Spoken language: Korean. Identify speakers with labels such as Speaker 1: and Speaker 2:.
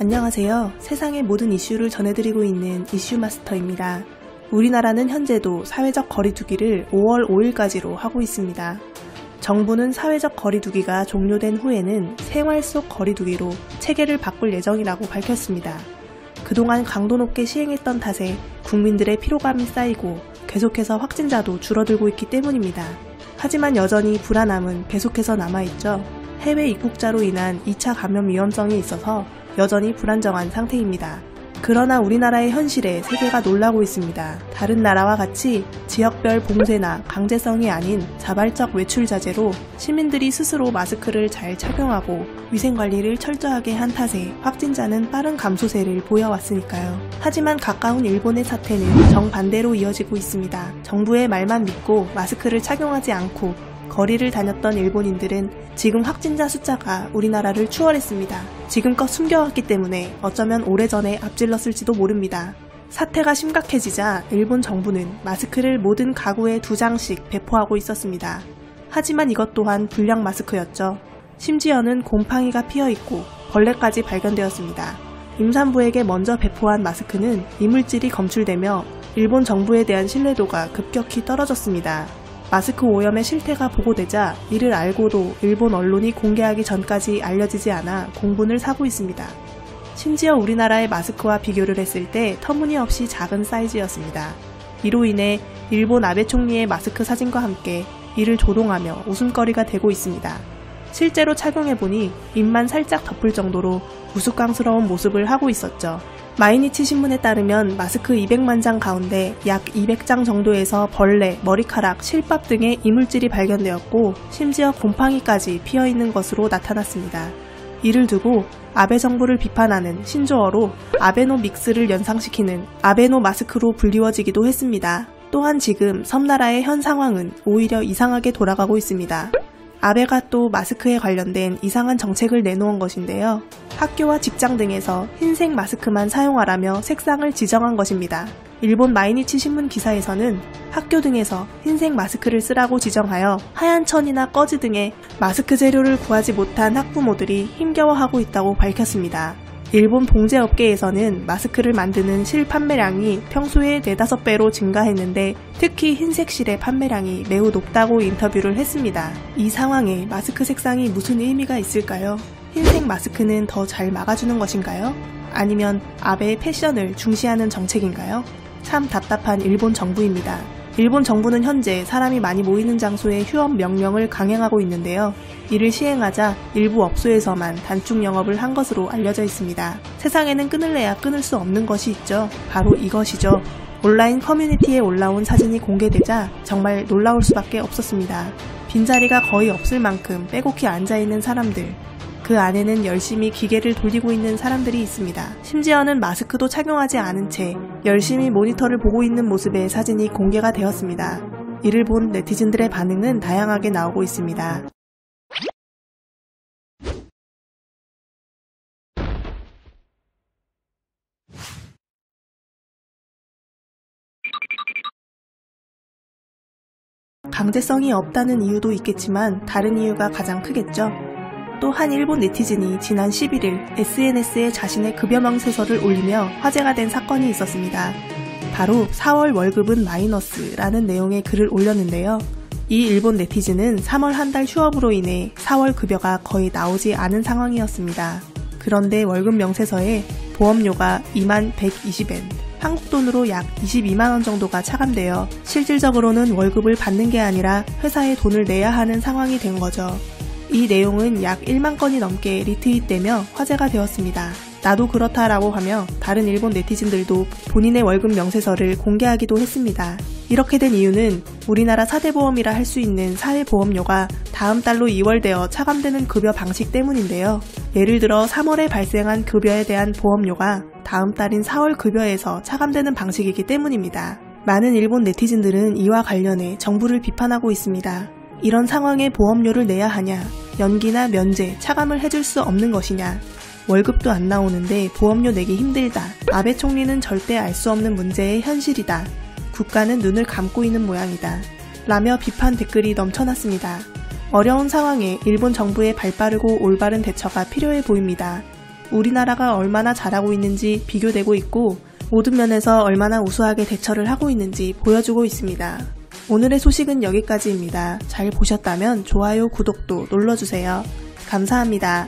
Speaker 1: 안녕하세요. 세상의 모든 이슈를 전해드리고 있는 이슈마스터입니다. 우리나라는 현재도 사회적 거리두기를 5월 5일까지로 하고 있습니다. 정부는 사회적 거리두기가 종료된 후에는 생활 속 거리두기로 체계를 바꿀 예정이라고 밝혔습니다. 그동안 강도 높게 시행했던 탓에 국민들의 피로감이 쌓이고 계속해서 확진자도 줄어들고 있기 때문입니다. 하지만 여전히 불안함은 계속해서 남아있죠. 해외 입국자로 인한 2차 감염 위험성이 있어서 여전히 불안정한 상태입니다. 그러나 우리나라의 현실에 세계가 놀라고 있습니다. 다른 나라와 같이 지역별 봉쇄나 강제성이 아닌 자발적 외출 자제로 시민들이 스스로 마스크를 잘 착용하고 위생관리를 철저하게 한 탓에 확진자는 빠른 감소세를 보여왔으니까요. 하지만 가까운 일본의 사태는 정반대로 이어지고 있습니다. 정부의 말만 믿고 마스크를 착용하지 않고 거리를 다녔던 일본인들은 지금 확진자 숫자가 우리나라를 추월했습니다. 지금껏 숨겨왔기 때문에 어쩌면 오래전에 앞질렀을지도 모릅니다. 사태가 심각해지자 일본 정부는 마스크를 모든 가구에 2장씩 배포하고 있었습니다. 하지만 이것 또한 불량 마스크였죠. 심지어는 곰팡이가 피어있고 벌레까지 발견되었습니다. 임산부에게 먼저 배포한 마스크는 이물질이 검출되며 일본 정부에 대한 신뢰도가 급격히 떨어졌습니다. 마스크 오염의 실태가 보고되자 이를 알고도 일본 언론이 공개하기 전까지 알려지지 않아 공분을 사고 있습니다. 심지어 우리나라의 마스크와 비교를 했을 때 터무니없이 작은 사이즈였습니다. 이로 인해 일본 아베 총리의 마스크 사진과 함께 이를 조롱하며 웃음거리가 되고 있습니다. 실제로 착용해보니 입만 살짝 덮을 정도로 우스꽝스러운 모습을 하고 있었죠. 마이니치 신문에 따르면 마스크 200만 장 가운데 약 200장 정도에서 벌레, 머리카락, 실밥 등의 이물질이 발견되었고 심지어 곰팡이까지 피어있는 것으로 나타났습니다. 이를 두고 아베 정부를 비판하는 신조어로 아베노믹스를 연상시키는 아베노 마스크로 불리워지기도 했습니다. 또한 지금 섬나라의 현 상황은 오히려 이상하게 돌아가고 있습니다. 아베가 또 마스크에 관련된 이상한 정책을 내놓은 것인데요. 학교와 직장 등에서 흰색 마스크만 사용하라며 색상을 지정한 것입니다. 일본 마이니치 신문 기사에서는 학교 등에서 흰색 마스크를 쓰라고 지정하여 하얀 천이나 꺼즈 등의 마스크 재료를 구하지 못한 학부모들이 힘겨워하고 있다고 밝혔습니다. 일본 봉제업계에서는 마스크를 만드는 실 판매량이 평소에 4-5배로 증가했는데 특히 흰색 실의 판매량이 매우 높다고 인터뷰를 했습니다. 이 상황에 마스크 색상이 무슨 의미가 있을까요? 흰색 마스크는 더 잘 막아주는 것인가요? 아니면 아베의 패션을 중시하는 정책인가요? 참 답답한 일본 정부입니다. 일본 정부는 현재 사람이 많이 모이는 장소의 휴업 명령을 강행하고 있는데요. 이를 시행하자 일부 업소에서만 단축 영업을 한 것으로 알려져 있습니다. 세상에는 끊을래야 끊을 수 없는 것이 있죠. 바로 이것이죠. 온라인 커뮤니티에 올라온 사진이 공개되자 정말 놀라울 수밖에 없었습니다. 빈자리가 거의 없을 만큼 빼곡히 앉아있는 사람들. 그 안에는 열심히 기계를 돌리고 있는 사람들이 있습니다. 심지어는 마스크도 착용하지 않은 채 열심히 모니터를 보고 있는 모습의 사진이 공개가 되었습니다. 이를 본 네티즌들의 반응은 다양하게 나오고 있습니다. 강제성이 없다는 이유도 있겠지만 다른 이유가 가장 크겠죠. 또 한 일본 네티즌이 지난 11일 SNS에 자신의 급여 명세서를 올리며 화제가 된 사건이 있었습니다. 바로 4월 월급은 마이너스라는 내용의 글을 올렸는데요. 이 일본 네티즌은 3월 한 달 휴업으로 인해 4월 급여가 거의 나오지 않은 상황이었습니다. 그런데 월급 명세서에 보험료가 2120엔, 한국 돈으로 약 22만원 정도가 차감되어 실질적으로는 월급을 받는 게 아니라 회사에 돈을 내야 하는 상황이 된 거죠. 이 내용은 약 1만 건이 넘게 리트윗되며 화제가 되었습니다. 나도 그렇다라고 하며 다른 일본 네티즌들도 본인의 월급 명세서를 공개하기도 했습니다. 이렇게 된 이유는 우리나라 4대 보험이라 할 수 있는 사회보험료가 다음 달로 2월되어 차감되는 급여 방식 때문인데요. 예를 들어 3월에 발생한 급여에 대한 보험료가 다음 달인 4월 급여에서 차감되는 방식이기 때문입니다. 많은 일본 네티즌들은 이와 관련해 정부를 비판하고 있습니다. 이런 상황에 보험료를 내야 하냐, 연기나 면제, 차감을 해줄 수 없는 것이냐, 월급도 안 나오는데 보험료 내기 힘들다, 아베 총리는 절대 알 수 없는 문제의 현실이다, 국가는 눈을 감고 있는 모양이다 라며 비판 댓글이 넘쳐났습니다. 어려운 상황에 일본 정부의 발빠르고 올바른 대처가 필요해 보입니다. 우리나라가 얼마나 잘하고 있는지 비교되고 있고 모든 면에서 얼마나 우수하게 대처를 하고 있는지 보여주고 있습니다. 오늘의 소식은 여기까지입니다. 잘 보셨다면 좋아요, 구독도 눌러주세요. 감사합니다.